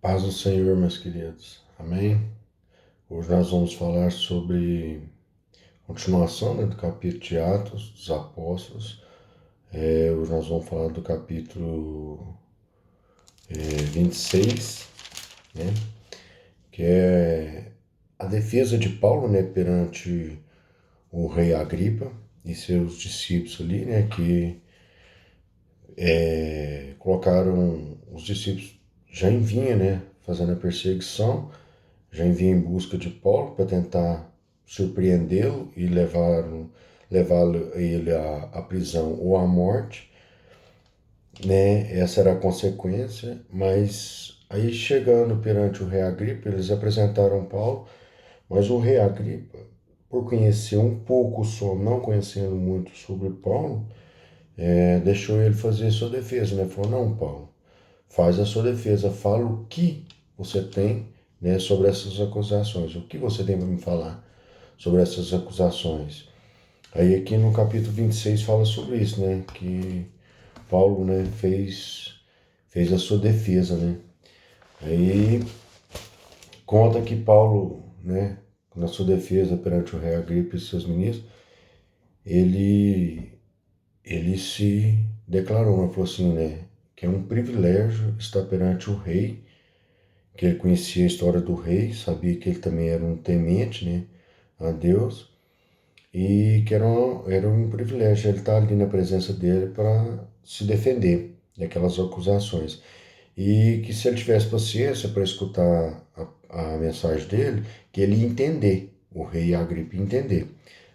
Paz do Senhor, meus queridos. Amém? Hoje nós vamos falar sobre continuação, do capítulo de Atos dos Apóstolos. Hoje nós vamos falar do capítulo 26, né? Que é a defesa de Paulo, né, perante o rei Agripa e seus discípulos ali, né, que colocaram os discípulos já em vinha, né, fazendo a perseguição, já envia em busca de Paulo para tentar surpreendê-lo e levá-lo ele à prisão ou à morte, né? Essa era a consequência, mas aí chegando perante o rei Agripa, eles apresentaram Paulo, mas o rei Agripa, por conhecer um pouco só, não conhecendo muito sobre Paulo, deixou ele fazer sua defesa, né? Falou, não, Paulo, faz a sua defesa, fala o que você tem, né, sobre essas acusações, o que você tem para me falar sobre essas acusações. Aí aqui no capítulo 26 fala sobre isso, né, que Paulo, né, fez a sua defesa, né. Aí conta que Paulo, né, na sua defesa perante o rei Agripa e seus ministros, ele ele se declarou, né, falou assim, né, que é um privilégio estar perante o rei, que ele conhecia a história do rei, sabia que ele também era um temente, né, a Deus, e que era um privilégio ele estar ali na presença dele para se defender daquelas acusações. E que se ele tivesse paciência para escutar a mensagem dele, que ele ia entender, o rei Agripa ia entender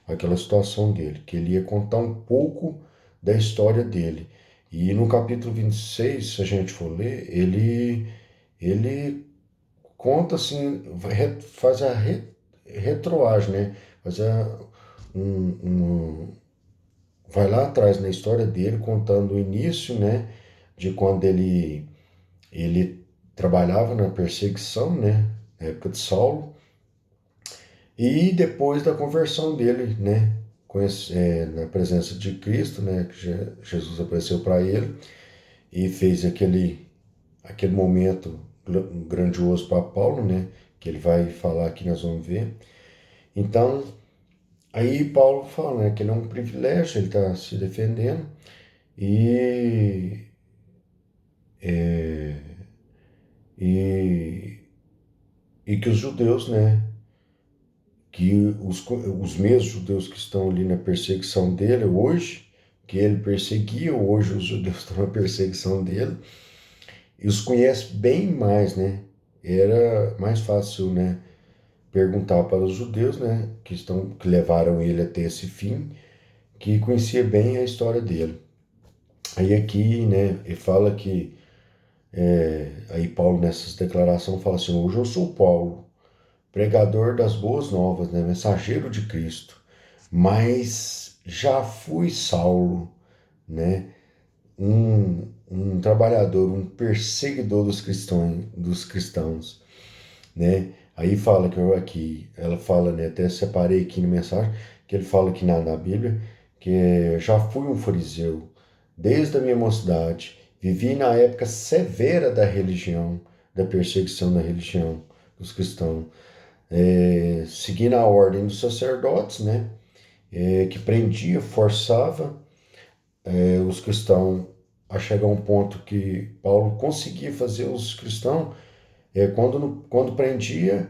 aquela situação dele, que ele ia contar um pouco da história dele. E no capítulo 26, se a gente for ler, ele conta assim, faz a retroagem, né? Faz um, um, vai lá atrás na história dele, contando o início, né? De quando ele trabalhava na perseguição, né? Na época de Saulo, e depois da conversão dele, né? Na presença de Cristo, né? Que Jesus apareceu para ele e fez aquele momento grandioso para Paulo, né? Que ele vai falar aqui, nós vamos ver. Então, aí Paulo fala, né, que ele é um privilégio, ele está se defendendo e, e, e que os judeus, né, que os mesmos judeus que estão ali na perseguição dele hoje, que ele perseguia, hoje os judeus estão na perseguição dele, e os conhece bem mais, né? Era mais fácil, né, perguntar para os judeus, né, que levaram ele até esse fim, que conhecia bem a história dele. Aí aqui, né, ele fala que aí Paulo nessas declarações fala assim: hoje eu sou Paulo, pregador das boas novas, né, mensageiro de Cristo, mas já fui Saulo, né, um trabalhador, um perseguidor dos cristãos, né? Aí fala que eu aqui, ela fala, né, até separei aqui na mensagem, que ele fala aqui na Bíblia, que já fui um fariseu desde a minha mocidade, vivi na época severa da religião, da perseguição da religião dos cristãos, seguindo a ordem dos sacerdotes, né, que prendia, forçava os cristãos a chegar a um ponto que Paulo conseguia fazer os cristãos, quando prendia,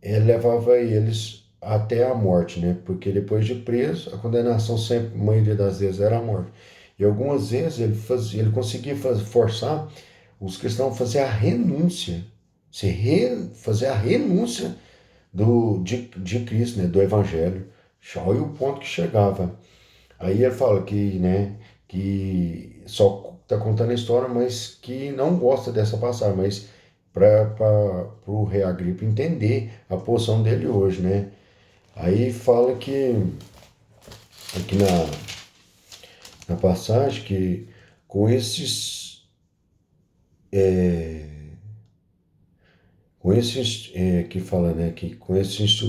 levava eles até a morte, né? Porque depois de preso, a condenação sempre, a maioria das vezes, era a morte. E algumas vezes ele conseguia forçar os cristãos a fazer a renúncia, fazer a renúncia de Cristo, né? Do Evangelho. Olha o ponto que chegava. Aí ele fala que, né, que só está contando a história, mas que não gosta dessa passagem, mas para o rei Agripa entender a posição dele hoje, né? Aí fala que aqui na passagem que com esses que fala, né, que com esses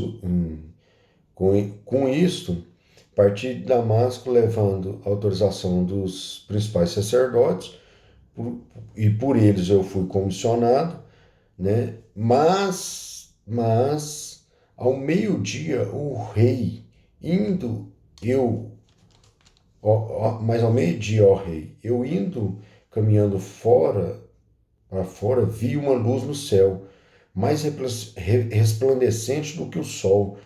com isto parti de Damasco levando autorização dos principais sacerdotes por, e por eles eu fui comissionado né? Mas ao meio-dia o rei indo eu mas ao meio-dia, ó rei, eu indo caminhando para fora, vi uma luz no céu, mais resplandecente do que o sol,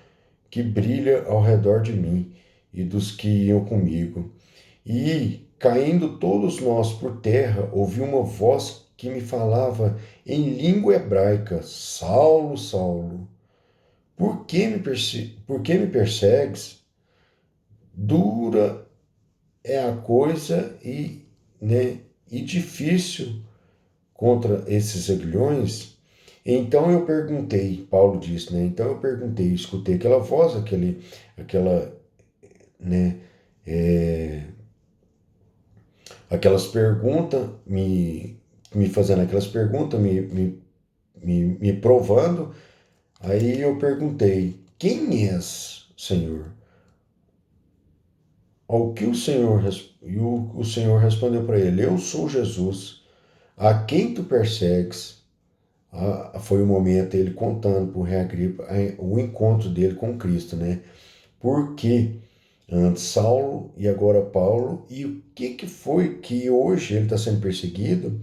que brilha ao redor de mim e dos que iam comigo. E, caindo todos nós por terra, ouvi uma voz que me falava em língua hebraica: Saulo, Saulo, por que me persegues? Dura é a coisa né, e difícil contra esses aguilhões. Então eu perguntei, Paulo disse, né? Então eu perguntei, escutei aquela voz, aquela, né? É, aquelas perguntas, me fazendo aquelas perguntas, me provando. Aí eu perguntei, quem és, Senhor? Ao que o Senhor respondeu para ele, eu sou Jesus, a quem tu persegues. Foi o momento ele contando para o rei Agripa o encontro dele com Cristo, né? Por que antes Saulo e agora Paulo, e o que foi que hoje ele está sendo perseguido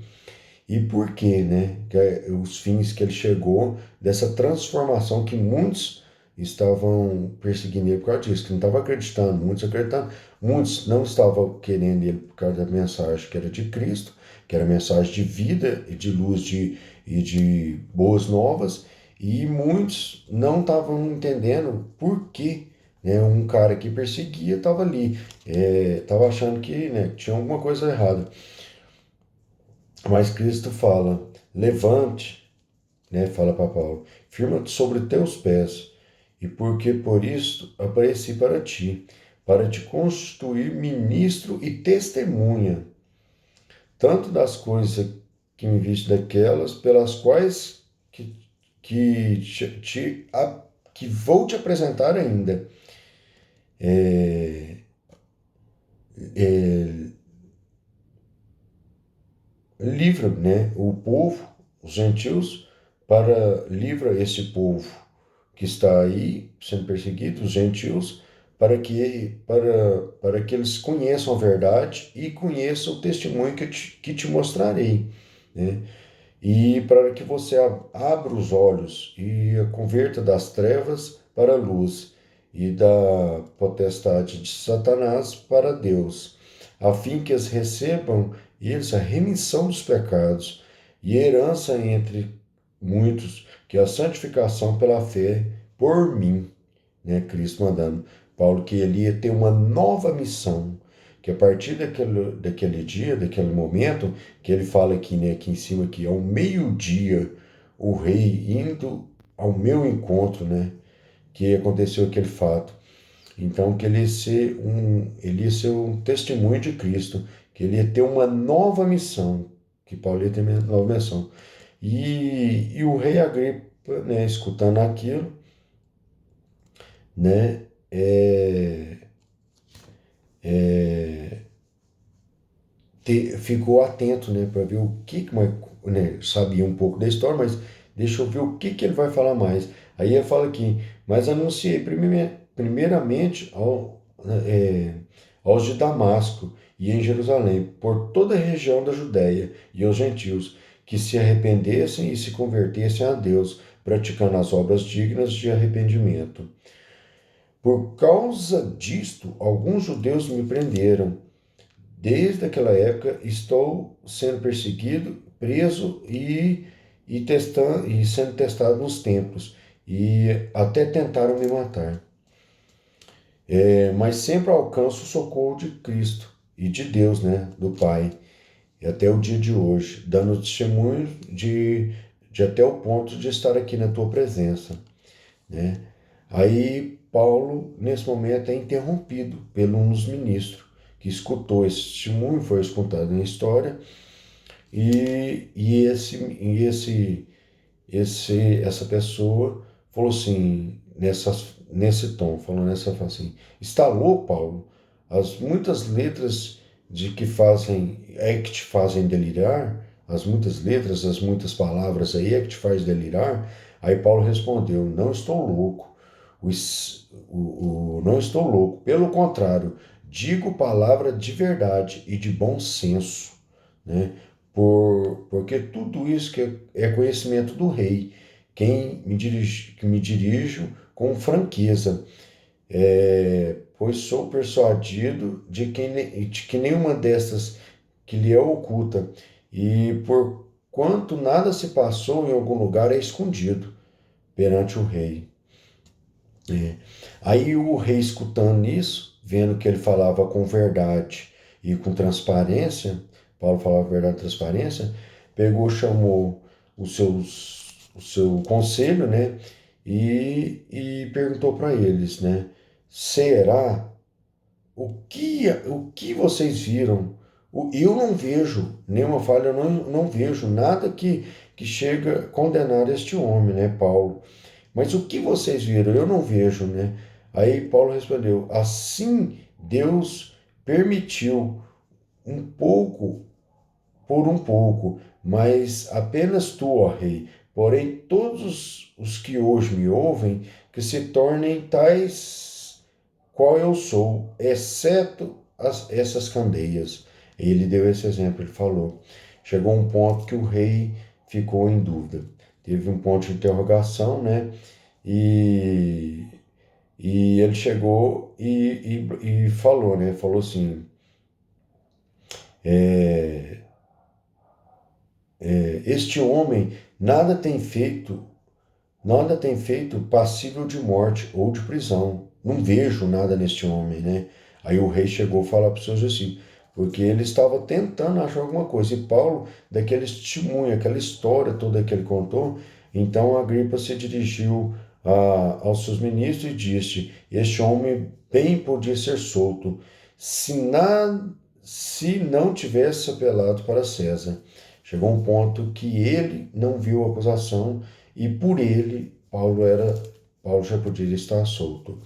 e por quê, né? Os fins que ele chegou dessa transformação que muitos estavam perseguindo ele por causa disso, que não estavam acreditando, muitos não estavam querendo ele por causa da mensagem que era de Cristo, que era mensagem de vida e de luz e de boas novas, e muitos não estavam entendendo por que, né, um cara que perseguia estava ali, estava achando que, né, tinha alguma coisa errada. Mas Cristo fala, levante, né? Fala para Paulo, firma-te sobre teus pés, e porque por isto apareci para ti, para te constituir ministro e testemunha, tanto das coisas que me viste daquelas, pelas quais que, que vou te apresentar ainda. É, é, livra, né, o povo, os gentios, livra esse povo que está aí sendo perseguido, os gentios, para que eles conheçam a verdade e conheçam o testemunho que te mostrarei, né? E para que você abra os olhos e a converta das trevas para a luz e da potestade de Satanás para Deus, a fim que eles recebam eles a remissão dos pecados e herança entre muitos, que é a santificação pela fé por mim, né? Cristo mandando Paulo que ele ia ter uma nova missão, que a partir daquele dia, daquele momento, que ele fala aqui, né, aqui em cima, que ao meio-dia, o rei indo ao meu encontro, né, que aconteceu aquele fato. Então, que ele ia ser um testemunho de Cristo, que ele ia ter uma nova missão, que Paulo ia ter uma nova missão. E o rei Agripa, né, escutando aquilo, né, ficou atento, né, para ver o que, né, sabia um pouco da história, mas deixa eu ver o que ele vai falar mais. Aí ele fala aqui, mas anunciei primeiramente aos de Damasco e em Jerusalém, por toda a região da Judéia e aos gentios, que se arrependessem e se convertessem a Deus, praticando as obras dignas de arrependimento. Por causa disto, alguns judeus me prenderam. Desde aquela época estou sendo perseguido, preso e sendo testado nos templos, e até tentaram me matar. Mas sempre alcanço o socorro de Cristo e de Deus, né, do Pai, e até o dia de hoje, dando testemunho de até o ponto de estar aqui na tua presença, né? Aí Paulo, nesse momento, é interrompido por um dos ministros que escutou esse testemunho, foi escutado na história, essa pessoa falou assim, nesse tom, falando nessa fala assim, está louco, Paulo? As muitas letras que te fazem delirar, as muitas letras, as muitas palavras aí é que te faz delirar? Aí Paulo respondeu, não estou louco, não estou louco, pelo contrário, digo palavra de verdade e de bom senso, né? Porque tudo isso que é conhecimento do rei, que me dirijo com franqueza, pois sou persuadido de que nenhuma destas que lhe é oculta, e por quanto nada se passou em algum lugar é escondido perante o rei. Aí o rei, escutando isso, vendo que ele falava com verdade e com transparência, Paulo falava verdade e transparência, pegou, chamou o seu conselho, né? E perguntou para eles, né? Será o que vocês viram? Eu não vejo nenhuma falha, eu não vejo nada que chega a condenar este homem, né, Paulo? Mas o que vocês viram? Eu não vejo, né? Aí Paulo respondeu: assim Deus permitiu um pouco por um pouco, mas apenas tu, ó rei. Porém, todos os que hoje me ouvem, que se tornem tais qual eu sou, exceto essas candeias. Ele deu esse exemplo, ele falou. Chegou um ponto que o rei ficou em dúvida. Teve um ponto de interrogação, né? E, e ele chegou e falou, né? Falou assim: é, este homem nada tem feito passível de morte ou de prisão. Não vejo nada neste homem, né? Aí o rei chegou a falar para os seus discípulos, porque ele estava tentando achar alguma coisa. E Paulo, daquele testemunho, aquela história toda que ele contou, então Agripa se dirigiu aos seus ministros e disse: este homem bem podia ser solto, se não tivesse apelado para César. Chegou um ponto que ele não viu a acusação e por ele Paulo já poderia estar solto.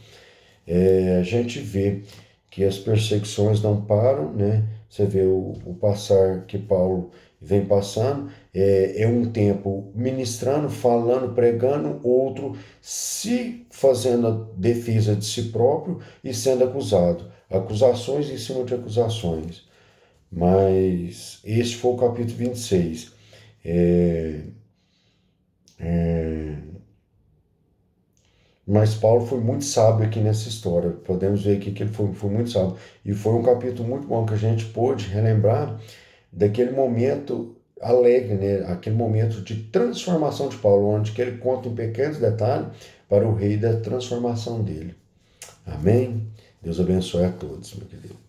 A gente vê que as perseguições não param, né? Você vê o passar que Paulo vem passando, é um tempo ministrando, falando, pregando, outro se fazendo a defesa de si próprio e sendo acusado. Acusações em cima de acusações. Mas este foi o capítulo 26. É, Mas Paulo foi muito sábio aqui nessa história. Podemos ver aqui que ele foi muito sábio. E foi um capítulo muito bom que a gente pôde relembrar daquele momento alegre, né? Aquele momento de transformação de Paulo, onde que ele conta em pequenos detalhes para o rei da transformação dele. Amém? Deus abençoe a todos, meu querido.